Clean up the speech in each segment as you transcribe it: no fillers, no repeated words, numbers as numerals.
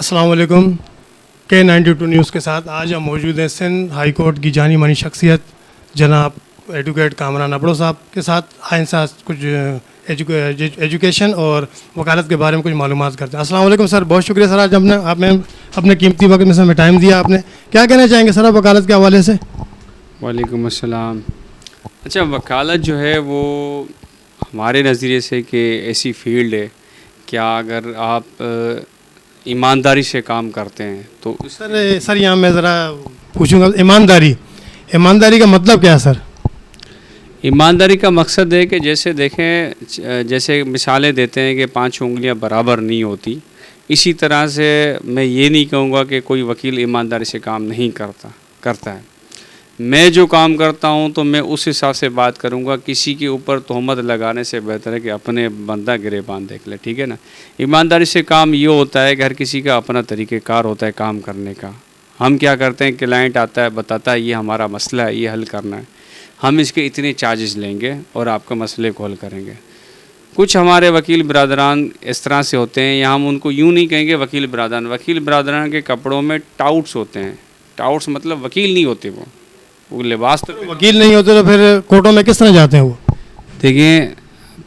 अस्सलाम वालेकुम। K92 news के साथ आज हम मौजूद हैं सिंध हाई कोर्ट की जानी मानी शख्सियत जनाब एडवोकेट कामरान अबड़ो साहब के साथ। आइंसा कुछ एजुकेशन और वकालत के बारे में कुछ मालूमात करते हैं। अस्सलाम वालेकुम सर, बहुत शुक्रिया सर, आज आपने अपने कीमती वक्त में हमें टाइम दिया। आपने क्या कहना चाहेंगे सर आप वकालत के हवाले से? वालेकुम अस्सलाम। अच्छा, वकालत जो है वो हमारे नज़रिए से कि ऐसी फील्ड है, क्या अगर आप ईमानदारी से काम करते हैं तो सर यहाँ मैं ज़रा पूछूंगा, ईमानदारी का मतलब क्या है सर? ईमानदारी का मकसद है कि जैसे देखें, जैसे मिसालें देते हैं कि 5 उंगलियां बराबर नहीं होती, इसी तरह से मैं ये नहीं कहूँगा कि कोई वकील ईमानदारी से काम नहीं करता है। मैं जो काम करता हूँ तो मैं उस हिसाब से बात करूँगा। किसी के ऊपर तोहमत लगाने से बेहतर है कि अपने बंदा गिरेबान देख ले, ठीक है ना। ईमानदारी से काम ये होता है कि हर किसी का अपना तरीक़ेकार होता है काम करने का। हम क्या करते हैं, क्लाइंट आता है, बताता है ये हमारा मसला है, ये हल करना है, हम इसके इतने चार्जेस लेंगे और आपका मसले को हल करेंगे। कुछ हमारे वकील बरादरान इस तरह से होते हैं, या हम उनको यूँ नहीं कहेंगे वकील बरादरान के कपड़ों में टाउट्स होते हैं। टाउट्स मतलब वकील नहीं होते, वो लिबास तो वकील नहीं होते तो फिर कोर्टों में किस तरह जाते हैं वो? देखिए,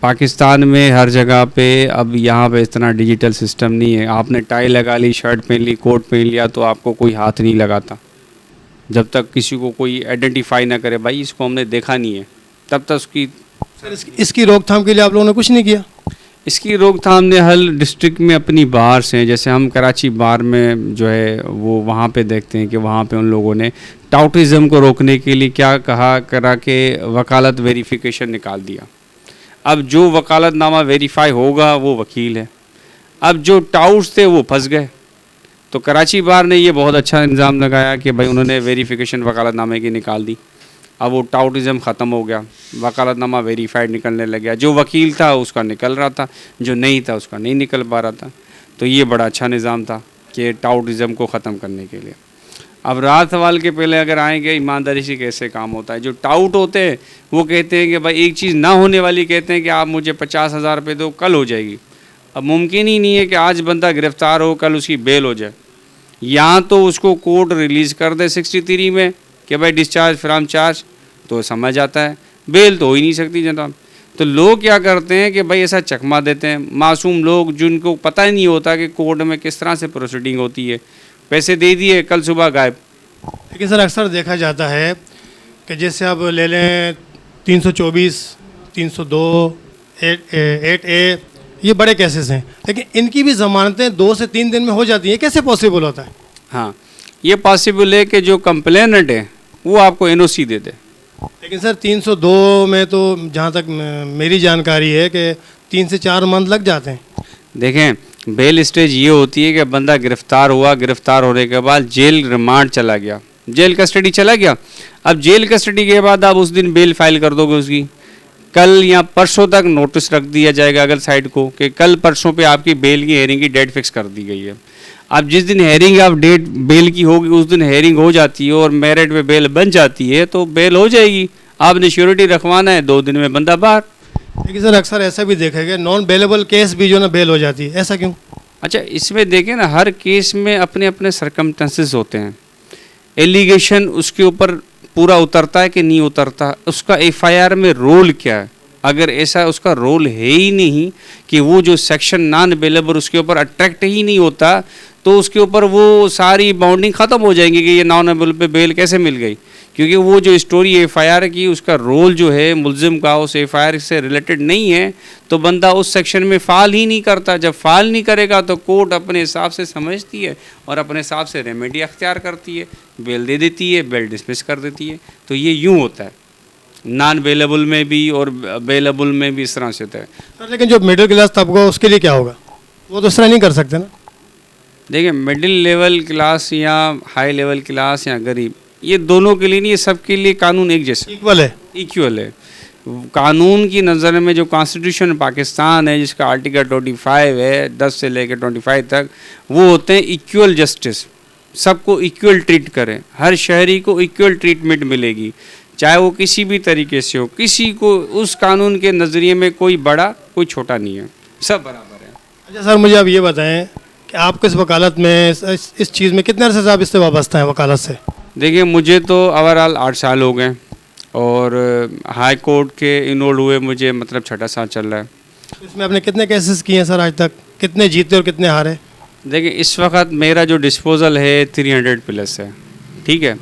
पाकिस्तान में हर जगह पे अब यहाँ पे इतना डिजिटल सिस्टम नहीं है। आपने टाई लगा ली, शर्ट पहन ली, कोट पहन लिया तो आपको कोई हाथ नहीं लगाता। जब तक किसी को कोई आइडेंटिफाई ना करे भाई इसको हमने देखा नहीं है, तब तक उसकी इसकी रोकथाम के लिए आप लोगों ने कुछ नहीं किया? इसकी रोकथाम ने हर डिस्ट्रिक्ट में अपनी बार से, जैसे हम कराची बार में जो है वो वहाँ पे देखते हैं कि वहाँ पे उन लोगों ने टाउटिज़म को रोकने के लिए क्या करा के वकालत वेरिफिकेशन निकाल दिया। अब जो वकालतनामा वेरीफाई होगा वो वकील है। अब जो टाउट्स थे वो फंस गए। तो कराची बार ने ये बहुत अच्छा इंतज़ाम लगाया कि भाई उन्होंने वेरिफिकेशन वकालतनामे की निकाल दी। अब वो टाउटिज़म ख़त्म हो गया, वकालतनामा वेरीफाइड निकलने लग गया। जो वकील था उसका निकल रहा था, जो नहीं था उसका नहीं निकल पा रहा था। तो ये बड़ा अच्छा निज़ाम था कि टाउटिज़म को ख़त्म करने के लिए। अब रात सवाल के पहले अगर आएंगे ईमानदारी से कैसे काम होता है। जो टाउट होते हैं वो कहते हैं कि भाई एक चीज़ ना होने वाली, कहते हैं कि आप मुझे 50,000 रुपये दो, कल हो जाएगी। अब मुमकिन ही नहीं है कि आज बंदा गिरफ़्तार हो कल उसकी बेल हो जाए। यहाँ तो उसको कोर्ट रिलीज़ कर दे 63 में कि भाई डिस्चार्ज फ्रॉम चार्ज, तो समझ आता है, बेल तो हो ही नहीं सकती जनाब। तो लोग क्या करते हैं कि भाई ऐसा चकमा देते हैं। मासूम लोग जिनको पता ही नहीं होता कि कोर्ट में किस तरह से प्रोसीडिंग होती है, पैसे दे दिए कल सुबह गायब। लेकिन सर अक्सर देखा जाता है कि जैसे आप ले लें 324, 302, 8A, ये बड़े केसेस हैं, लेकिन इनकी भी ज़मानतें 2 से 3 दिन में हो जाती हैं। कैसे पॉसिबल होता है? हाँ, ये पॉसिबल है कि जो कंप्लेनेंट है वो आपको NOC दे दे। लेकिन सर 302 में तो जहाँ तक मेरी जानकारी है कि 3 से 4 मंथ लग जाते हैं। देखें, बेल स्टेज ये होती है कि बंदा गिरफ़्तार हुआ, गिरफ़्तार होने के बाद जेल रिमांड चला गया, जेल कस्टडी चला गया। अब जेल कस्टडी के बाद आप उस दिन बेल फाइल कर दोगे उसकी, कल या परसों तक नोटिस रख दिया जाएगा अगर साइड को कि कल परसों पे आपकी बेल की हेयरिंग की डेट फिक्स कर दी गई है। अब जिस दिन हेयरिंग आप डेट बेल की होगी उस दिन हेयरिंग हो जाती है और मेरिट पे बेल बन जाती है तो बेल हो जाएगी। आपने श्योरिटी रखवाना है, 2 दिन में बंदा बाहर। लेकिन सर अक्सर ऐसा भी देखा गया नॉन बेलेबल केस भी जो ना बेल हो जाती है, ऐसा क्यों? अच्छा, इसमें देखें ना, हर केस में अपने अपने सर्कमस्टेंसेस होते हैं। एलिगेशन उसके ऊपर पूरा उतरता है कि नहीं उतरता, उसका FIR में रोल क्या है। अगर ऐसा उसका रोल है ही नहीं कि वो जो सेक्शन नॉन बेलेबल उसके ऊपर अट्रैक्ट ही नहीं होता, तो उसके ऊपर वो सारी बाउंडिंग ख़त्म हो जाएंगी कि ये नॉन अवेलेबल पे बेल कैसे मिल गई। क्योंकि वो जो स्टोरी FIR की, उसका रोल जो है मुल्ज़िम का उस FIR से रिलेटेड नहीं है, तो बंदा उस सेक्शन में फ़ाल ही नहीं करता। जब फ़ाल नहीं करेगा तो कोर्ट अपने हिसाब से समझती है और अपने हिसाब से रेमेडी अख्तियार करती है, बेल दे देती है, बेल डिसमिस कर देती है। तो ये यूँ होता है, नॉन बेलेबल में भी और बेलेबल में भी इस तरह से होता है। सर लेकिन जो मिडिल क्लास तबका उसके लिए क्या होगा? वो तो इस तरह नहीं कर सकते ना। देखिए, मिडिल लेवल क्लास या हाई लेवल क्लास या गरीब, ये दोनों के लिए नहीं, ये सब के लिए कानून एक जैसा इक्वल है। कानून की नज़र में जो कॉन्स्टिट्यूशन पाकिस्तान है जिसका आर्टिकल 25 है, 10 से लेकर 25 तक, वो होते हैं इक्वल जस्टिस। सबको इक्वल ट्रीट करें, हर शहरी को इक्वल ट्रीटमेंट मिलेगी, चाहे वो किसी भी तरीके से हो। किसी को उस कानून के नज़रिए में कोई बड़ा कोई छोटा नहीं है, सब बराबर है। अच्छा सर, मुझे आप ये बताएं कि कि आपको इस वकालत में इस चीज़ में कितने अरसे से आप इससे वाबस्ता हैं वकालत से? देखिए मुझे तो ओवरऑल 8 साल हो गए और हाई कोर्ट के इनरोल हुए मुझे मतलब 6ठा साल चल रहा है। इसमें आपने कितने केसेस किए हैं सर आज तक? कितने जीते और कितने हारे? देखिए इस वक्त मेरा जो डिस्पोजल है 300 प्लस है, ठीक है।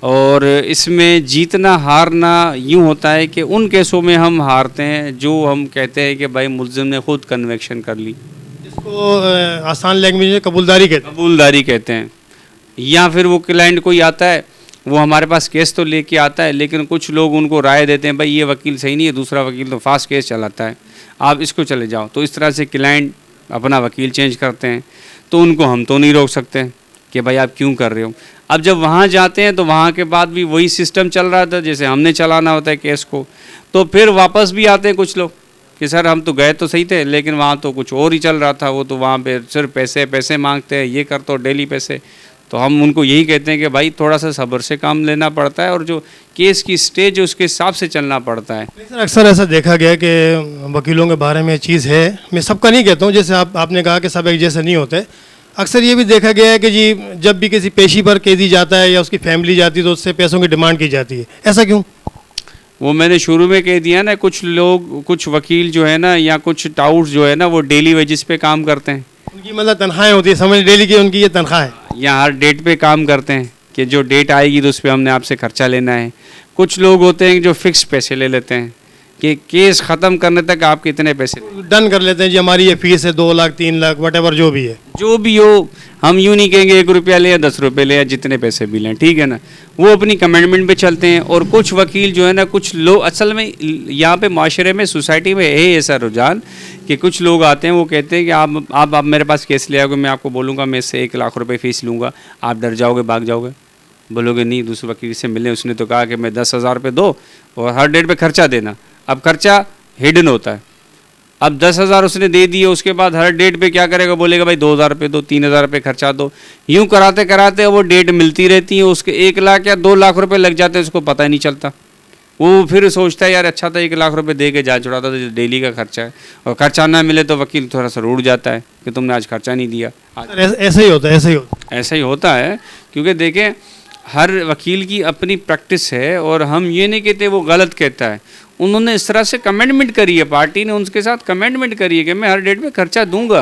और इसमें जीतना हारना यूँ होता है कि उन केसों में हम हारते हैं जो हम कहते हैं कि भाई मुल्ज़िम ने खुद कन्विक्शन कर ली, इसको आसान लैंग्वेज में कबूलदारी कहते हैं। कबूलदारी कहते हैं। या फिर वो क्लाइंट कोई आता है, वो हमारे पास केस तो लेके आता है, लेकिन कुछ लोग उनको राय देते हैं भाई ये वकील सही नहीं है, दूसरा वकील तो फास्ट केस चलाता है, आप इसको चले जाओ। तो इस तरह से क्लाइंट अपना वकील चेंज करते हैं, तो उनको हम तो नहीं रोक सकते कि भाई आप क्यों कर रहे हो। अब जब वहाँ जाते हैं तो वहाँ के बाद भी वही सिस्टम चल रहा था जैसे हमने चलाना होता है केस को, तो फिर वापस भी आते हैं कुछ लोग कि सर हम तो गए तो सही थे लेकिन वहाँ तो कुछ और ही चल रहा था, वो तो वहाँ पे सिर्फ पैसे पैसे मांगते हैं, ये कर तो डेली पैसे। तो हम उनको यही कहते हैं कि भाई थोड़ा सा सब्र से काम लेना पड़ता है और जो केस की स्टेज है उसके हिसाब से चलना पड़ता है। सर अक्सर ऐसा देखा गया कि वकीलों के बारे में चीज़ है, मैं सबका नहीं कहता हूँ, जैसे आपने कहा कि सब एक जैसे नहीं होते। अक्सर ये भी देखा गया है कि जी जब भी किसी पेशी पर कैदी जाता है या उसकी फैमिली जाती है तो उससे पैसों की डिमांड की जाती है, ऐसा क्यों? वो मैंने शुरू में कह दिया ना, कुछ लोग कुछ वकील जो है ना या कुछ टाउट्स जो है ना वो डेली वेजेस पे काम करते हैं। उनकी मतलब तनख्वाहें होती है, समझ डेली की उनकी ये तनख्वाह है। या हर डेट पे काम करते हैं कि जो डेट आएगी तो उस पर हमने आपसे खर्चा लेना है। कुछ लोग होते हैं जो फिक्स पैसे ले लेते हैं कि केस ख़त्म करने तक आप कितने पैसे डन कर लेते हैं जी हमारी ये फीस है 2 लाख 3 लाख वटेवर जो भी है। जो भी हो, हम यूँ नहीं कहेंगे 1 रुपया ले या 10 रुपये ले या जितने पैसे भी लें, ठीक है ना। वो अपनी कमेंटमेंट पे चलते हैं। और कुछ वकील जो है ना, कुछ लोग असल में यहाँ पे माशरे में सोसाइटी में है ऐसा रुझान कि कुछ लोग आते हैं वो कहते हैं कि आप मेरे पास केस ले आओगे, मैं आपको बोलूँगा मैं इससे 1 लाख रुपये फ़ीस लूँगा, आप डर जाओगे, भाग जाओगे, बोलोगे नहीं दूसरे वकील से मिले, उसने तो कहा कि मैं 10,000 रुपये दो और हर डेट पे खर्चा देना। अब खर्चा हिडन होता है। अब 10,000 उसने दे दिए, उसके बाद हर डेट पे क्या करेगा, बोलेगा भाई 2,000 रुपये दो, 3,000 रुपये खर्चा दो। यूँ कराते कराते वो डेट मिलती रहती है, उसके 1 लाख या 2 लाख रुपये लग जाते हैं, उसको पता ही नहीं चलता। वो फिर सोचता है यार अच्छा था 1 लाख रुपये दे के जा छुड़ाता था, डेली का खर्चा है। और खर्चा ना मिले तो वकील थोड़ा सा रूठ जाता है कि तुमने आज खर्चा नहीं दिया। ऐसा ही होता है, ऐसा ही होता है। ऐसा ही होता है क्योंकि देखें हर वकील की अपनी प्रैक्टिस है और हम ये नहीं कहते वो गलत कहता है। उन्होंने इस तरह से कमेंटमेंट करी है, पार्टी ने उनके साथ कमेंटमेंट करी है कि मैं हर डेट पे खर्चा दूंगा,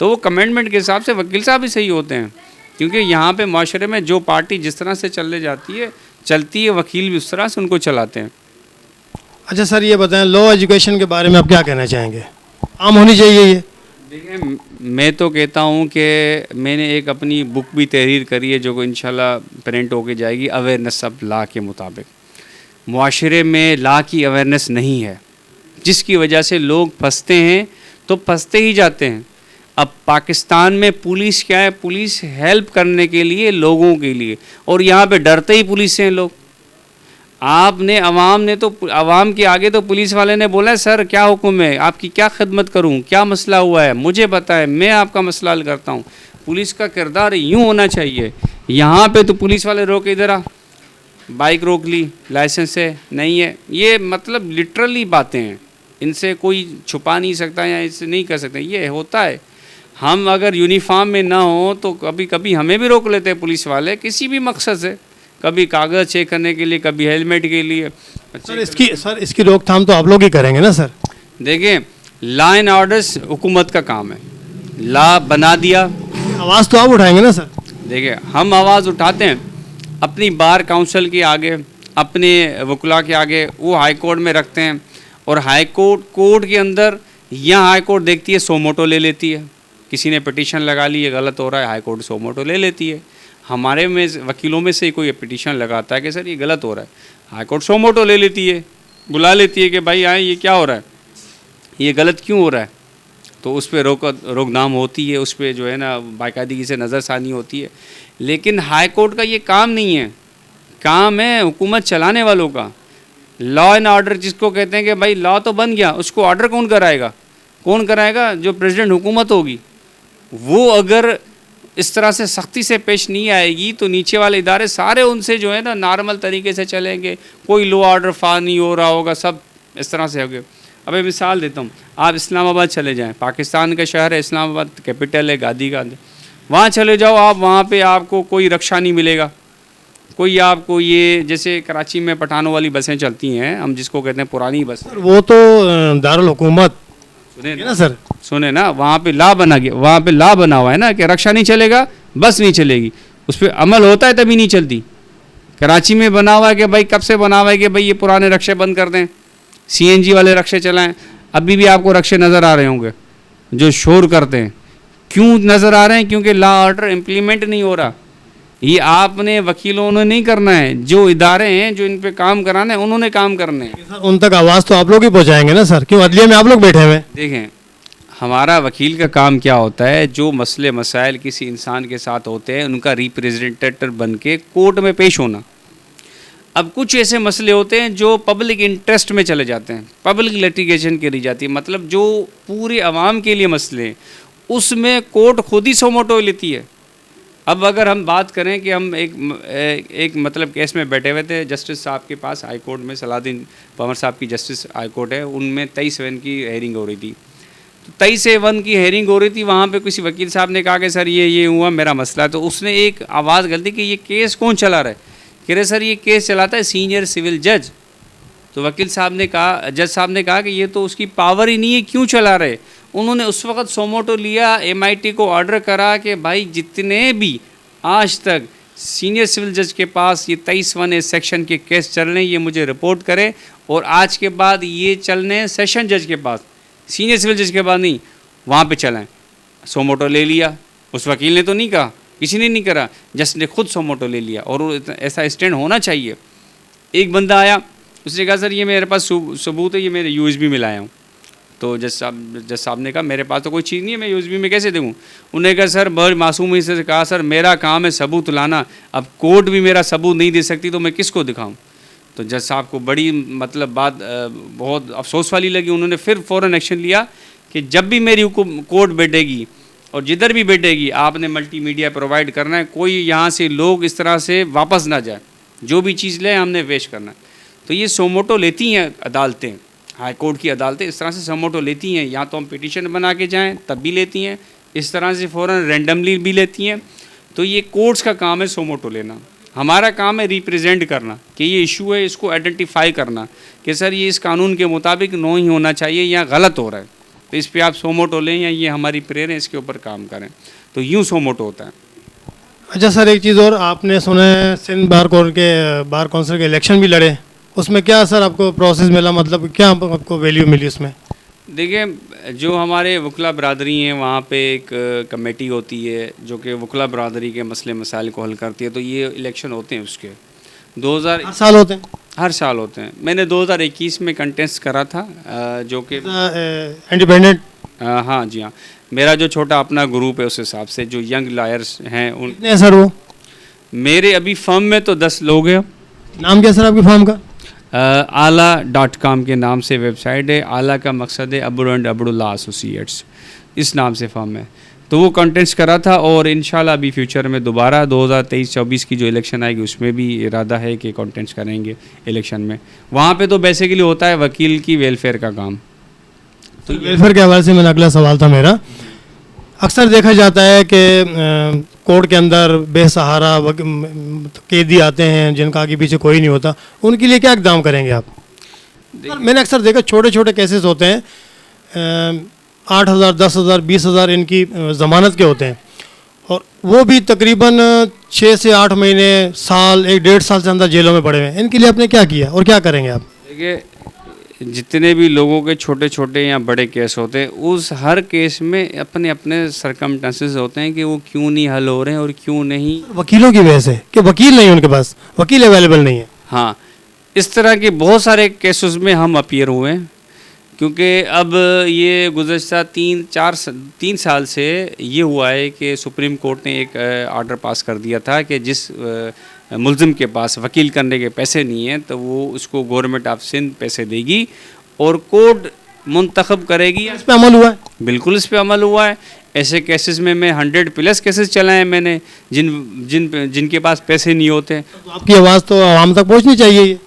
तो वो कमेंटमेंट के हिसाब से वकील साहब भी सही होते हैं। क्योंकि यहाँ पे माशरे में जो पार्टी जिस तरह से चलने जाती है चलती है, वकील भी उस तरह से उनको चलाते हैं। अच्छा सर ये बताएं, लॉ एजुकेशन के बारे में आप क्या कहना चाहेंगे? आम होनी चाहिए ये? देखिए मैं तो कहता हूँ कि मैंने एक अपनी बुक भी तहरीर करी है जो इंशाल्लाह प्रिंट होके जाएगी, अवेयरनेस ऑफ लॉ के मुताबिक। मुआशरे में लॉ की अवेयरनेस नहीं है, जिसकी वजह से लोग फंसते हैं तो फंसते ही जाते हैं। अब पाकिस्तान में पुलिस क्या है, पुलिस हेल्प करने के लिए, लोगों के लिए, और यहाँ पे डरते ही पुलिस से हैं लोग। आपने अवाम के आगे तो पुलिस वाले ने बोला सर क्या हुक्म है, आपकी क्या खिदमत करूं, क्या मसला हुआ है मुझे बताएं, मैं आपका मसला हल करता हूं। पुलिस का किरदार यूं होना चाहिए। यहाँ पे तो पुलिस वाले रोके, इधर आ, बाइक रोक ली, लाइसेंस है नहीं है, ये मतलब लिटरली बातें हैं, इनसे कोई छुपा नहीं सकता या इससे नहीं कर सकते, ये होता है। हम अगर यूनिफॉर्म में ना हो तो कभी कभी हमें भी रोक लेते हैं पुलिस वाले किसी भी मकसद से, कभी कागज़ चेक करने के लिए, कभी हेलमेट के लिए। सर इसकी रोकथाम तो आप लोग ही करेंगे ना सर? देखिए लॉ एंड ऑर्डर्स हुकूमत का काम है, लॉ बना दिया, आवाज़ तो आप उठाएंगे ना सर? देखिए हम आवाज़ उठाते हैं अपनी बार काउंसिल के आगे, अपने वकुला के आगे, वो हाई कोर्ट में रखते हैं और हाई कोर्ट के अंदर यहाँ हाई कोर्ट देखती है, सो मोटो ले लेती है। किसी ने पिटीशन लगा ली, ये गलत हो रहा है, हाई कोर्ट सो मोटो ले लेती है। हमारे में वकीलों में से कोई पिटीशन लगाता है कि सर ये गलत हो रहा है, हाई कोर्ट सो मोटो ले लेती है, बुला लेती है कि भाई आए ये क्या हो रहा है, ये गलत क्यों हो रहा है। तो उस पर रोकथाम होती है, उस पर जो है ना बाकायदगी से नज़रसानी होती है। लेकिन हाई कोर्ट का ये काम नहीं है, काम है हुकूमत चलाने वालों का। लॉ एंड ऑर्डर जिसको कहते हैं कि भाई लॉ तो बन गया, उसको ऑर्डर कौन कराएगा? कौन कराएगा? जो प्रेसिडेंट हुकूमत होगी। वो अगर इस तरह से सख्ती से पेश नहीं आएगी तो नीचे वाले इदारे सारे उनसे जो है ना नॉर्मल तरीके से चलेंगे, कोई लॉ ऑर्डर फॉलो नहीं हो रहा होगा, सब इस तरह से हो गए। अब मैं मिसाल देता हूँ, आप इस्लामाबाद चले जाएं, पाकिस्तान का शहर है इस्लामाबाद, कैपिटल है गांधी का, वहाँ चले जाओ आप, वहाँ पे आपको कोई रक्षा नहीं मिलेगा, कोई आपको ये जैसे कराची में पठानों वाली बसें चलती हैं, हम जिसको कहते हैं पुरानी बस, वो तो दारुल हुकूमत सुने है ना सर। सुने ना, वहाँ पे ला बना गया, वहाँ पे ला बना हुआ है ना कि रक्षा नहीं चलेगा, बस नहीं चलेगी, उस पर अमल होता है तभी नहीं चलती। कराची में बना हुआ है कि भाई कब से बना हुआ है कि भाई ये पुराने रक्षे बंद कर दें, सीएनजी वाले रक्षे चलाएं। अभी भी आपको रक्षे नज़र आ रहे होंगे जो शोर करते हैं। क्यों नज़र आ रहे हैं? क्योंकि लॉ ऑर्डर इम्प्लीमेंट नहीं हो रहा। ये आपने वकीलों ने नहीं करना है, जो इदारे हैं जो इन पे काम कराना है उन्होंने काम करने हैं। सर उन तक आवाज़ तो आप लोग ही पहुँचाएंगे ना सर, क्यों अदलिया में आप लोग बैठे हुए हैं? देखें, हमारा वकील का काम क्या होता है, जो मसले मसाइल किसी इंसान के साथ होते हैं उनका रिप्रेजेंटेटिव बन के कोर्ट में पेश होना। अब कुछ ऐसे मसले होते हैं जो पब्लिक इंटरेस्ट में चले जाते हैं, पब्लिक लिटिगेशन करी जाती है, मतलब जो पूरे आवाम के लिए मसले हैं उसमें कोर्ट खुद ही सोमोटो लेती है। अब अगर हम बात करें कि हम एक मतलब केस में बैठे हुए थे जस्टिस साहब के पास, हाई कोर्ट में सलाउद्दीन पंवर साहब की जस्टिस हाई कोर्ट है, उनमें 23/1 की हेयरिंग हो रही थी। तो 23/1 की हेयरिंग हो रही थी, वहाँ पे किसी वकील साहब ने कहा कि सर ये हुआ मेरा मसला, तो उसने एक आवाज़ गलती कि ये केस कौन चला रहा है, कह रहे सर ये केस चलाता है सीनियर सिविल जज। तो वकील साहब ने कहा, जज साहब ने कहा कि ये तो उसकी पावर ही नहीं है, क्यों चला रहे। उन्होंने उस वक्त सोमोटो लिया, MIT को ऑर्डर करा कि भाई जितने भी आज तक सीनियर सिविल जज के पास ये 23/1 सेक्शन के केस चल रहे हैं ये मुझे रिपोर्ट करें, और आज के बाद ये चलने हैं सेशन जज के पास, सीनियर सिविल जज के पास नहीं, वहाँ पे चलाएं। सोमोटो ले लिया, उस वकील ने तो नहीं कहा, किसी ने नहीं करा, जज ने खुद सोमोटो ले लिया, और ऐसा स्टैंड होना चाहिए। एक बंदा आया, उसने कहा सर ये मेरे पास सबूत है, ये मेरे USB में लाया हूँ। तो जज साहब ने कहा मेरे पास तो कोई चीज़ नहीं है, मैं USB में कैसे दूँ। उन्होंने कहा सर बड़ी मासूमी से कहा सर मेरा काम है सबूत लाना, अब कोर्ट भी मेरा सबूत नहीं दे सकती तो मैं किसको दिखाऊँ। तो जज साहब को बड़ी मतलब बात बहुत अफसोस वाली लगी। उन्होंने फिर फ़ौरन एक्शन लिया कि जब भी मेरी कोर्ट बैठेगी और जिधर भी बैठेगी आपने मल्टीमीडिया प्रोवाइड करना है, कोई यहाँ से लोग इस तरह से वापस ना जाए, जो भी चीज़ लें हमने पेश करना है। तो ये सोमोटो लेती हैं अदालतें, हाई कोर्ट की अदालतें इस तरह से सोमोटो लेती हैं, या तो हम पिटीशन बना के जाएं तब भी लेती हैं, इस तरह से फ़ौरन रैंडमली भी लेती हैं। तो ये कोर्ट्स का काम है सोमोटो लेना, हमारा काम है रिप्रेजेंट करना कि ये इशू है, इसको आइडेंटिफाई करना कि सर ये इस कानून के मुताबिक नो ही होना चाहिए या गलत हो रहा है, तो इस पर आप सोमोटो लें या ये हमारी प्रेयर है इसके ऊपर काम करें। तो यूँ सोमोटो होता है। अच्छा सर एक चीज़ और, आपने सुना है सिंध बार काउंसिल के इलेक्शन भी लड़े, उसमें क्या सर आपको प्रोसेस मिला, मतलब क्या आपको वैल्यू मिली उसमें? देखिए जो हमारे वकला बरादरी हैं वहाँ पे एक कमेटी होती है जो कि वकला बरादरी के मसले मसाइल को हल करती है। तो ये इलेक्शन होते हैं उसके 2000 हर साल होते हैं? हर साल होते हैं। मैंने 2021 में कंटेस्ट करा था जो कि इंडिपेंडेंट। हाँ जी हाँ, मेरा जो छोटा अपना ग्रुप है उस हिसाब से जो यंग लायर्स हैं उन कितने हैं सर वो? मेरे अभी फर्म में तो 10 लोग हैं। नाम क्या सर आपकी फर्म का? आला.com के नाम से वेबसाइट है। आला का मकसद है अब्दुल एंड अब्दुल्ला एसोसिएट्स, इस नाम से फर्म है। तो वो कंटेस्ट करा था और इंशाल्लाह अभी फ्यूचर में दोबारा 2023-24 की जो इलेक्शन आएगी उसमें भी इरादा है कि कंटेस्ट करेंगे इलेक्शन में। वहाँ पे तो बेसिकली होता है वकील की वेलफेयर का काम। तो वेलफेयर के हवाले से मेरा अगला सवाल था मेरा, अक्सर देखा जाता है कि कोर्ट के अंदर बेसहारा कैदी आते हैं जिनका आगे पीछे कोई नहीं होता, उनके लिए क्या इक़दाम करेंगे आप? मैंने अक्सर देखा छोटे छोटे केसेस होते हैं, 8,000, 10,000, 20,000 इनकी ज़मानत के होते हैं, और वो भी तकरीबन 6 से 8 महीने, साल, 1-1.5 साल से अंदर जेलों में पड़े हुए हैं। इनके लिए आपने क्या किया और क्या करेंगे आप? देखिए जितने भी लोगों के छोटे छोटे या बड़े केस होते हैं उस हर केस में अपने अपने सरकमस्टेंसेस होते हैं कि वो क्यों नहीं हल हो रहे हैं और क्यों नहीं। वकीलों की वजह से कि वकील नहीं, उनके पास वकील अवेलेबल नहीं है। हाँ, इस तरह के बहुत सारे केसेस में हम अपीयर हुए हैं, क्योंकि अब ये गुज़श्ता 3 साल से ये हुआ है कि सुप्रीम कोर्ट ने एक ऑर्डर पास कर दिया था कि जिस मुल्ज़िम के पास वकील करने के पैसे नहीं हैं तो वो उसको गवर्नमेंट ऑफ सिंध पैसे देगी और कोर्ट मुंतखब करेगी। इस पे अमल हुआ है? बिल्कुल इस पे अमल हुआ है। ऐसे केसेस में मैं 100+ केसेस चलाए हैं मैंने, जिनके पास पैसे नहीं होते। तो आपकी आवाज़ तो आवाम तक पहुंचनी चाहिए।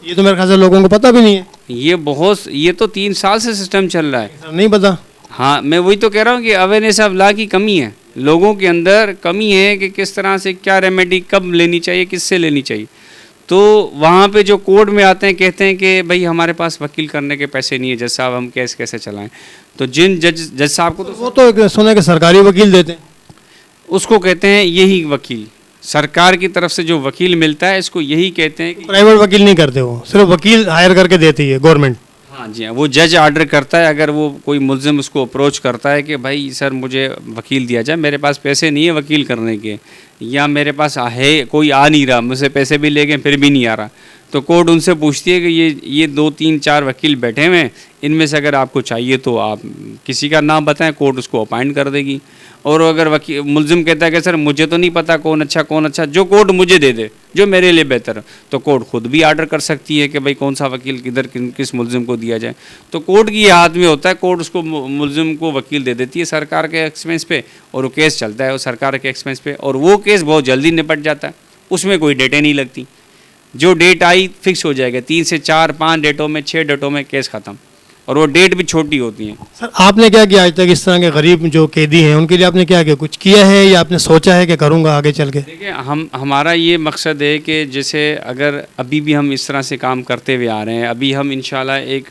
ये तो मेरे ख्याल से लोगों को पता भी नहीं है। ये तो 3 साल से सिस्टम चल रहा है। सर नहीं पता। हाँ, मैं वही तो कह रहा हूँ कि अवेयरनेस ऑफ लॉ की कमी है, लोगों के अंदर कमी है कि किस तरह से क्या रेमेडी कब लेनी चाहिए, किससे लेनी चाहिए। तो वहाँ पे जो कोर्ट में आते हैं कहते हैं कि भाई हमारे पास वकील करने के पैसे नहीं है जज साहब, हम केस कैसे चलाएं। तो जिन जज साहब को तो वो तो सुना कि सरकारी वकील देते हैं। उसको कहते हैं यही वकील, सरकार की तरफ से जो वकील मिलता है इसको यही कहते हैं कि प्राइवेट वकील नहीं करते, वो सिर्फ वकील हायर करके देती है गवर्नमेंट। हाँ जी हाँ, वो जज ऑर्डर करता है। अगर वो कोई मुल्जिम उसको अप्रोच करता है कि भाई सर मुझे वकील दिया जाए, मेरे पास पैसे नहीं है वकील करने के, या मेरे पास है कोई आ नहीं रहा, मुझसे पैसे भी ले गए फिर भी नहीं आ रहा, तो कोर्ट उनसे पूछती है कि ये 2 3 4 वकील बैठे हुए हैं, इनमें से अगर आपको चाहिए तो आप किसी का नाम बताएं, कोर्ट उसको अपॉइंट कर देगी। और अगर वकील मुल्जिम कहता है कि सर मुझे तो नहीं पता कौन अच्छा, जो कोर्ट मुझे दे दे जो मेरे लिए बेहतर है, तो कोर्ट खुद भी ऑर्डर कर सकती है कि भाई कौन सा वकील किधर किस मुल्जिम को दिया जाए। तो कोर्ट की ये हाथ में होता है, कोर्ट उसको मुल्जिम को वकील दे देती है सरकार के एक्सपेंस पे, और वो केस चलता है वो सरकार के एक्सपेंस पे, और वो केस बहुत जल्दी निपट जाता है, उसमें कोई डेटें नहीं लगती। जो डेट आई फिक्स हो जाएगा, 3 से 4 5 डेटों में 6 डेटों में केस ख़त्म, और वो डेट भी छोटी होती हैं। सर आपने क्या किया आज तक इस तरह के गरीब जो कैदी हैं उनके लिए आपने क्या किया, कुछ किया है या आपने सोचा है कि करूँगा आगे चल के? देखिए हमारा ये मकसद है कि जैसे अगर अभी भी हम इस तरह से काम करते हुए आ रहे हैं, अभी हम इंशाल्लाह एक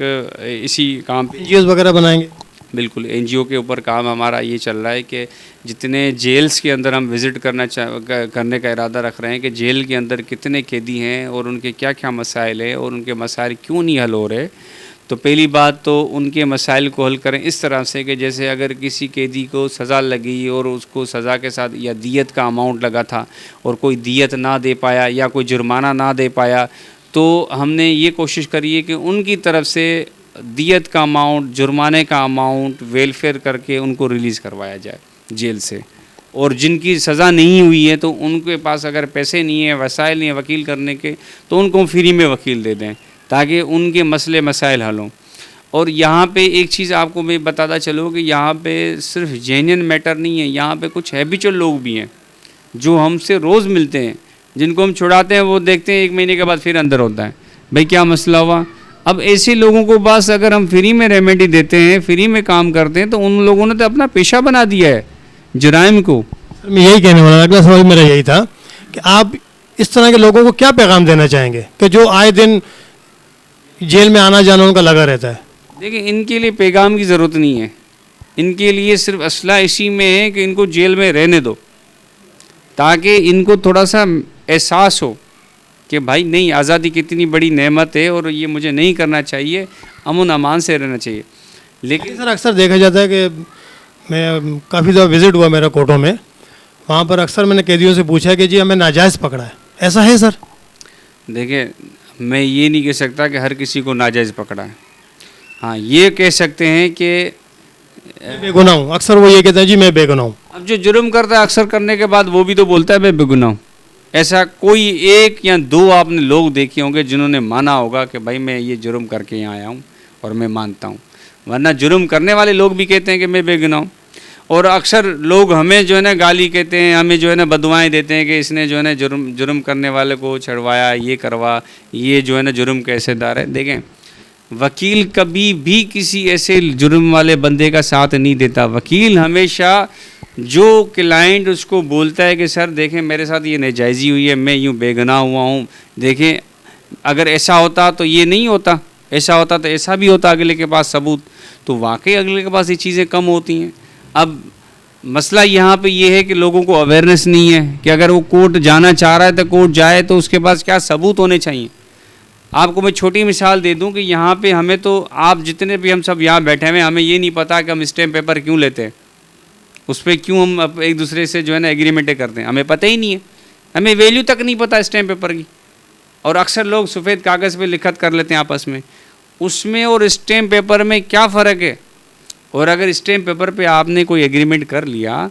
इसी काम पे NGOs वगैरह बनाएंगे? बिल्कुल NGO के ऊपर काम हमारा ये चल रहा है कि जितने जेल्स के अंदर हम विज़िट करने का इरादा रख रहे हैं कि जेल के अंदर कितने कैदी हैं और उनके क्या क्या मसाइल हैं और उनके मसाइल क्यों नहीं हल हो रहे। तो पहली बात तो उनके मसाइल को हल करें इस तरह से कि जैसे अगर किसी कैदी को सज़ा लगी और उसको सज़ा के साथ या दियत का अमाउंट लगा था और कोई दियत ना दे पाया या कोई जुर्माना ना दे पाया, तो हमने ये कोशिश करी है कि उनकी तरफ से दियत का अमाउंट, जुर्माने का अमाउंट वेलफेयर करके उनको रिलीज़ करवाया जाए जेल से। और जिनकी सज़ा नहीं हुई है तो उनके पास अगर पैसे नहीं है, वसाइल नहीं है वकील करने के, तो उनको फ्री में वकील दे दें ताकि उनके मसले मसाइल हल हों। और यहाँ पे एक चीज़ आपको मैं बताता चलूँ कि यहाँ पे सिर्फ जेन्युइन मैटर नहीं है, यहाँ पे कुछ हैबिचुअल लोग भी हैं जो हमसे रोज़ मिलते हैं, जिनको हम छुड़ाते हैं वो देखते हैं 1 महीने के बाद फिर अंदर होता है, भाई क्या मसला हुआ। अब ऐसे लोगों को बस अगर हम फ्री में रेमेडी देते हैं, फ्री में काम करते हैं, तो उन लोगों ने तो अपना पेशा बना दिया है जुराइम को। मैं यही कहने वाला, अगला सवाल मेरा यही था कि आप इस तरह के लोगों को क्या पैगाम देना चाहेंगे कि जो आए दिन जेल में आना जाना उनका लगा रहता है? देखिए इनके लिए पैगाम की ज़रूरत नहीं है, इनके लिए सिर्फ असला इसी में है कि इनको जेल में रहने दो ताकि इनको थोड़ा सा एहसास हो कि भाई नहीं, आज़ादी कितनी बड़ी नेमत है और ये मुझे नहीं करना चाहिए, अमन अमान से रहना चाहिए। लेकिन सर अक्सर देखा जाता है कि मैं काफ़ी दफ़ा विज़िट हुआ मेरा कोर्टों में, वहाँ पर अक्सर मैंने कैदियों से पूछा कि जी हमें नाजायज़ पकड़ा है, ऐसा है सर? देखिए मैं ये नहीं कह सकता कि हर किसी को नाजायज़ पकड़ा है, हाँ ये कह सकते हैं कि मैं बेगुनाह हूँ। अक्सर वो ये कहता है जी मैं बेगुनाह हूँ। अब जो जुर्म करता है अक्सर करने के बाद वो भी तो बोलता है मैं बेगुनाह हूँ। ऐसा कोई 1 या 2 आपने लोग देखे होंगे जिन्होंने माना होगा कि भाई मैं ये जुर्म करके यहाँ आया हूँ और मैं मानता हूँ, वरना जुर्म करने वाले लोग भी कहते हैं कि मैं बेगुनाह हूँ। और अक्सर लोग हमें जो है ना गाली कहते हैं, हमें जो है ना बदुआएं देते हैं कि इसने जो है ना जुर्म करने वाले को छड़वाया, ये करवा, ये जो है ना जुर्म का हिस्सेदार है। देखें वकील कभी भी किसी ऐसे जुर्म वाले बंदे का साथ नहीं देता। वकील हमेशा जो क्लाइंट उसको बोलता है कि सर देखें मेरे साथ ये नाजायज़ी हुई है, मैं यूँ बेगुनाह हुआ हूँ, देखें अगर ऐसा होता तो ये नहीं होता, ऐसा होता तो ऐसा भी होता, अगले के पास सबूत, तो वाकई अगले के पास ये चीज़ें कम होती हैं। अब मसला यहाँ पे ये है कि लोगों को अवेयरनेस नहीं है कि अगर वो कोर्ट जाना चाह रहा है तो कोर्ट जाए तो उसके पास क्या सबूत होने चाहिए। आपको मैं छोटी मिसाल दे दूं कि यहाँ पे हमें तो आप जितने भी हम सब यहाँ बैठे हुए हमें ये नहीं पता कि हम स्टैम्प पेपर क्यों लेते हैं, उस पर क्यों हम एक दूसरे से जो है ना एग्रीमेंटें करते हैं, हमें पता ही नहीं है, हमें वैल्यू तक नहीं पता स्टैम्प पेपर की। और अक्सर लोग सफ़ेद कागज़ पे लिखत कर लेते हैं आपस में, उसमें और स्टैम्प पेपर में क्या फ़र्क है। और अगर स्टैम्प पेपर पे आपने कोई एग्रीमेंट कर लिया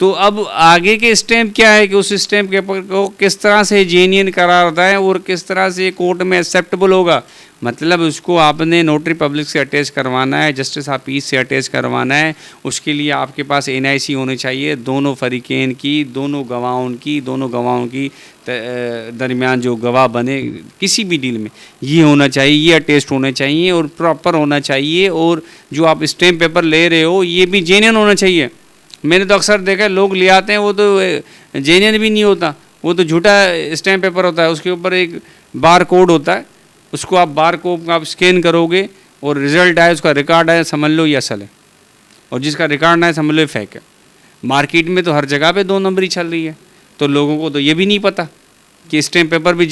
तो अब आगे के स्टैम्प क्या है कि उस स्टैम्प पेपर को किस तरह से जेन्युइन करार होता है और किस तरह से कोर्ट में एक्सेप्टेबल होगा। मतलब उसको आपने नोटरी पब्लिक से अटैच करवाना है, जस्टिस ऑफिस से अटैच करवाना है, उसके लिए आपके पास एनआईसी होनी चाहिए, दोनों फरीकेन की, दोनों गवाहों की दरमियान जो गवाह बने किसी भी डील में ये होना चाहिए, ये अटेस्ट होने चाहिए और प्रॉपर होना चाहिए। और जो आप स्टैम्प पेपर ले रहे हो ये भी जेन्युइन होना चाहिए। मैंने तो अक्सर देखा है लोग ले आते हैं वो तो जेन्युइन भी नहीं होता, वो तो झूठा स्टैम्प पेपर होता है, उसके ऊपर एक बार कोड होता है, उसको आप बार कोड आप स्कैन करोगे और रिजल्ट आए, उसका रिकॉर्ड आए, समझ लो ये असल है, और जिसका रिकॉर्ड ना है समझ लो ये फेक है। मार्केट में तो हर जगह पे 2 नंबरी चल रही है, तो लोगों को तो ये भी नहीं पता कि स्टैम्प पेपर भी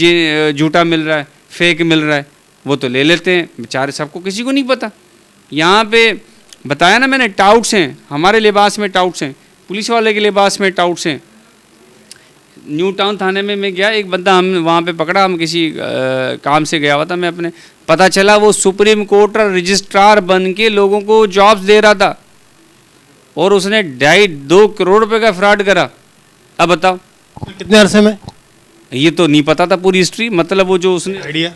झूठा मिल रहा है, फेक मिल रहा है, वो तो ले लेते हैं बेचारे, सबको किसी को नहीं पता। यहाँ पे बताया ना मैंने, टाउट्स हैं, हमारे लिबास में टाउट्स हैं, पुलिस वाले के लिबास में टाउट्स हैं। न्यू टाउन थाने में मैं गया, एक बंदा हम वहाँ पे पकड़ा, हम किसी काम से गया हुआ था मैं अपने, पता चला वो सुप्रीम कोर्ट का रजिस्ट्रार बन के लोगों को जॉब्स दे रहा था और उसने 2.5-2 करोड़ रुपए का फ्रॉड करा। अब बताओ कितने अरसे में? ये तो नहीं पता था पूरी हिस्ट्री, मतलब वो जो उसने आइडिया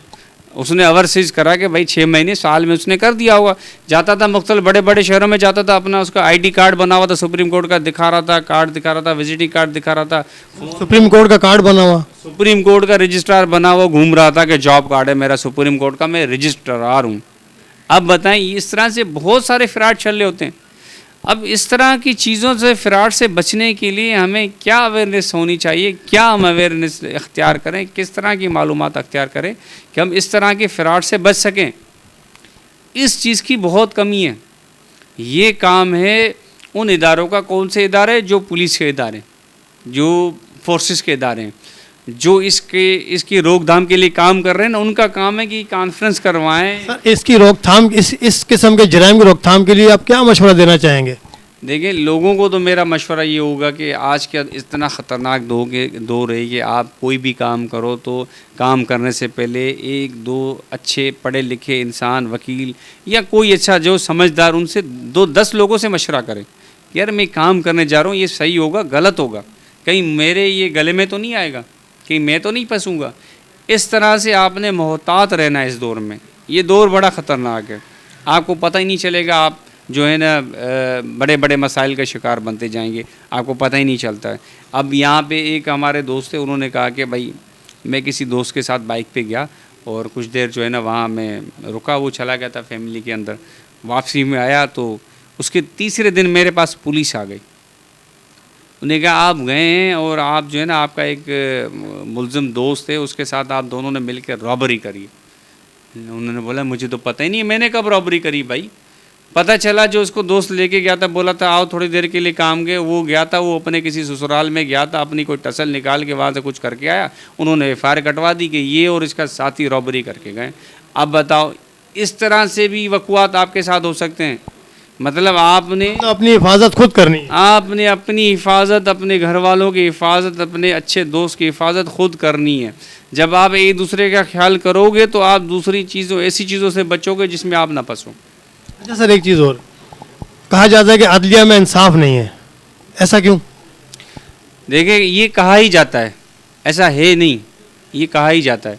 उसने ओवरसीज करा के भाई 6 महीने साल में उसने कर दिया होगा। जाता था मुख्तलिफ बड़े बड़े शहरों में जाता था, अपना उसका आईडी कार्ड बना हुआ था, सुप्रीम कोर्ट का दिखा रहा था, कार्ड दिखा रहा था, विजिटिंग कार्ड दिखा रहा था, सुप्रीम कोर्ट का कार्ड बना हुआ, सुप्रीम कोर्ट का रजिस्ट्रार बना हुआ, घूम रहा था कि जॉब कार्ड है मेरा सुप्रीम कोर्ट का, मैं रजिस्ट्रार हूँ। अब बताएं इस तरह से बहुत सारे फ्रॉड चल रहे होते हैं। अब इस तरह की चीज़ों से फ्रॉड से बचने के लिए हमें क्या अवेयरनेस होनी चाहिए, क्या हम अवेयरनेस अख्तियार करें, किस तरह की मालूमात अख्तियार करें कि हम इस तरह के फ्रॉड से बच सकें। इस चीज़ की बहुत कमी है। ये काम है उन इदारों का, कौन से इदारे, जो पुलिस के इदारे, जो फोर्सेस के इदारे हैं, जो इसकी रोकथाम के लिए काम कर रहे हैं ना, उनका काम है कि कॉन्फ्रेंस करवाएं। सर इसकी रोकथाम, इस किस्म के जराइम की रोकथाम के लिए आप क्या मशवरा देना चाहेंगे? देखिए लोगों को तो मेरा मशवरा ये होगा कि आज के इतना ख़तरनाक दौर है कि आप कोई भी काम करो तो काम करने से पहले 1-2 अच्छे पढ़े लिखे इंसान, वकील या कोई अच्छा जो समझदार, उनसे 2-10 लोगों से मशवरा करें कि यार मैं काम करने जा रहा हूँ, ये सही होगा गलत होगा, कहीं मेरे ये गले में तो नहीं आएगा, कहीं मैं तो नहीं फंसूंगा। इस तरह से आपने मोहतात रहना है इस दौर में। ये दौर बड़ा ख़तरनाक है, आपको पता ही नहीं चलेगा, आप जो है ना बड़े बड़े मसाइल का शिकार बनते जाएंगे, आपको पता ही नहीं चलता है। अब यहाँ पे एक हमारे दोस्त थे, उन्होंने कहा कि भाई मैं किसी दोस्त के साथ बाइक पे गया और कुछ देर जो है ना वहाँ मैं रुका, वो चला गया था फैमिली के अंदर, वापसी में आया तो उसके तीसरे दिन मेरे पास पुलिस आ गई। उन्हें कहा आप गए हैं और आप जो है ना आपका एक मुलजिम दोस्त है, उसके साथ आप दोनों ने मिलकर रॉबरी करी। उन्होंने बोला मुझे तो पता ही नहीं, मैंने कब रॉबरी करी भाई। पता चला जो उसको दोस्त लेके गया था, बोला था आओ थोड़ी देर के लिए काम के, वो गया था, वो अपने किसी ससुराल में गया था, अपनी कोई टसल निकाल के वहाँ से कुछ करके आया, उन्होंने एफआईआर कटवा दी कि ये और इसका साथी रॉबरी करके गए। अब बताओ इस तरह से भी वक़ुआत आपके साथ हो सकते हैं। मतलब आपने तो अपनी हिफाजत खुद करनी है, आपने अपनी हिफाजत, अपने घर वालों की हिफाजत, अपने अच्छे दोस्त की हिफाजत खुद करनी है। जब आप एक दूसरे का ख्याल करोगे तो आप दूसरी चीज़ों, ऐसी चीज़ों से बचोगे जिसमें आप ना फंसो। अच्छा सर एक चीज़ और, कहा जाता है कि अदलिया में इंसाफ नहीं है, ऐसा क्यों? देखिए ये कहा ही जाता है, ऐसा है नहीं, ये कहा ही जाता है।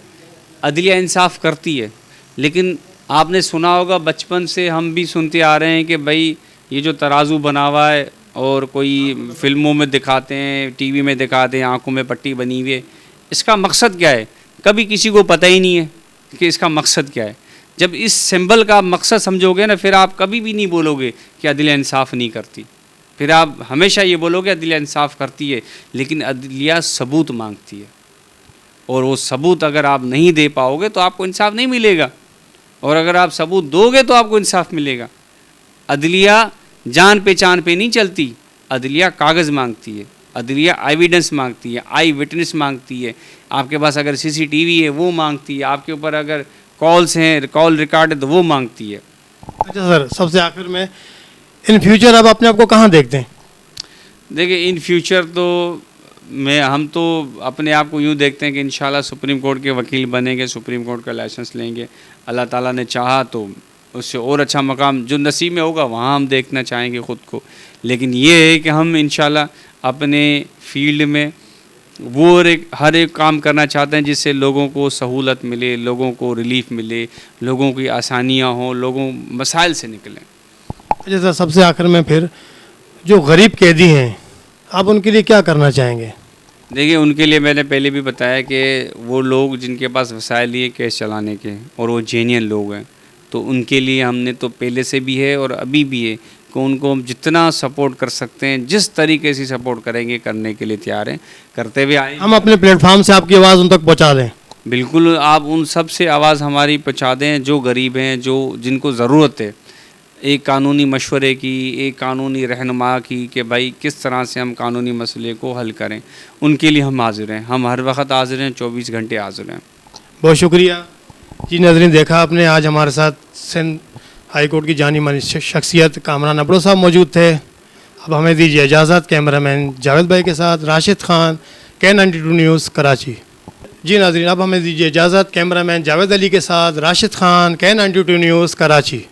अदलिया इंसाफ करती है, लेकिन आपने सुना होगा बचपन से हम भी सुनते आ रहे हैं कि भाई ये जो तराजू बना हुआ है और कोई फिल्मों में दिखाते हैं, टीवी में दिखाते हैं, आंखों में पट्टी बनी हुई है, इसका मकसद क्या है? कभी किसी को पता ही नहीं है कि इसका मकसद क्या है। जब इस सिंबल का मकसद समझोगे ना, फिर आप कभी भी नहीं बोलोगे कि अदलिया इंसाफ नहीं करती, फिर आप हमेशा ये बोलोगे अदलिया इंसाफ करती है, लेकिन अदलिया सबूत मांगती है, और वो सबूत अगर आप नहीं दे पाओगे तो आपको इंसाफ नहीं मिलेगा, और अगर आप सबूत दोगे तो आपको इंसाफ मिलेगा। अदलिया जान पहचान पे नहीं चलती, अदलिया कागज़ मांगती है, अदलिया एविडेंस मांगती है, आई विटनेस मांगती है, आपके पास अगर सीसीटीवी है वो मांगती है, आपके ऊपर अगर कॉल्स हैं, कॉल रिकॉर्ड है तो वो मांगती है। अच्छा सर सबसे आखिर में, इन फ्यूचर आप अपने आप को कहाँ देखते हैं? देखिए इन फ्यूचर तो हम तो अपने आप को यूँ देखते हैं कि इंशाल्लाह सुप्रीम कोर्ट के वकील बनेंगे, सुप्रीम कोर्ट का लाइसेंस लेंगे, अल्लाह ताला ने चाहा तो उससे और अच्छा मकाम जो नसीब में होगा वहाँ हम देखना चाहेंगे ख़ुद को। लेकिन ये है कि हम इंशाल्लाह अपने फील्ड में वो हर एक काम करना चाहते हैं जिससे लोगों को सहूलत मिले, लोगों को रिलीफ मिले, लोगों की आसानियाँ हों, लोगों मसाइल से निकलें। जैसा सबसे आखिर में फिर जो गरीब कैदी हैं, आप उनके लिए क्या करना चाहेंगे? देखिए, उनके लिए मैंने पहले भी बताया कि वो लोग जिनके पास वसाइल नहीं है केस चलाने के और वो जेन्युइन लोग हैं, तो उनके लिए हमने तो पहले से भी है और अभी भी है कि उनको हम जितना सपोर्ट कर सकते हैं, जिस तरीके से सपोर्ट करेंगे करने के लिए तैयार हैं, करते हुए आए। हम अपने प्लेटफॉर्म से आपकी आवाज़ उन तक पहुंचा दें। बिल्कुल, आप उन सब से आवाज़ हमारी पहुँचा दें जो गरीब हैं, जो जिनको ज़रूरत है एक कानूनी मशवरे की, एक कानूनी रहनुमा की कि भाई किस तरह से हम कानूनी मसले को हल करें। उनके लिए हम हाजिर हैं, हम हर वक्त हाजिर हैं, 24 घंटे हाजिर हैं। बहुत शुक्रिया जी। नाज़रीन, देखा आपने, आज हमारे साथ सिंध हाई कोर्ट की जानी मानी शख्सियत कामरान अबड़ो साहब मौजूद थे। अब हमें दीजिए इजाज़त। कैमरामैन जावेद भाई के साथ राशिद खान, K92 न्यूज़ कराची। जी नाज़रीन, अब हमें दीजिए इजाज़त। कैमरामैन जावेद अली के साथ राशिद खान, K92 न्यूज़ कराची।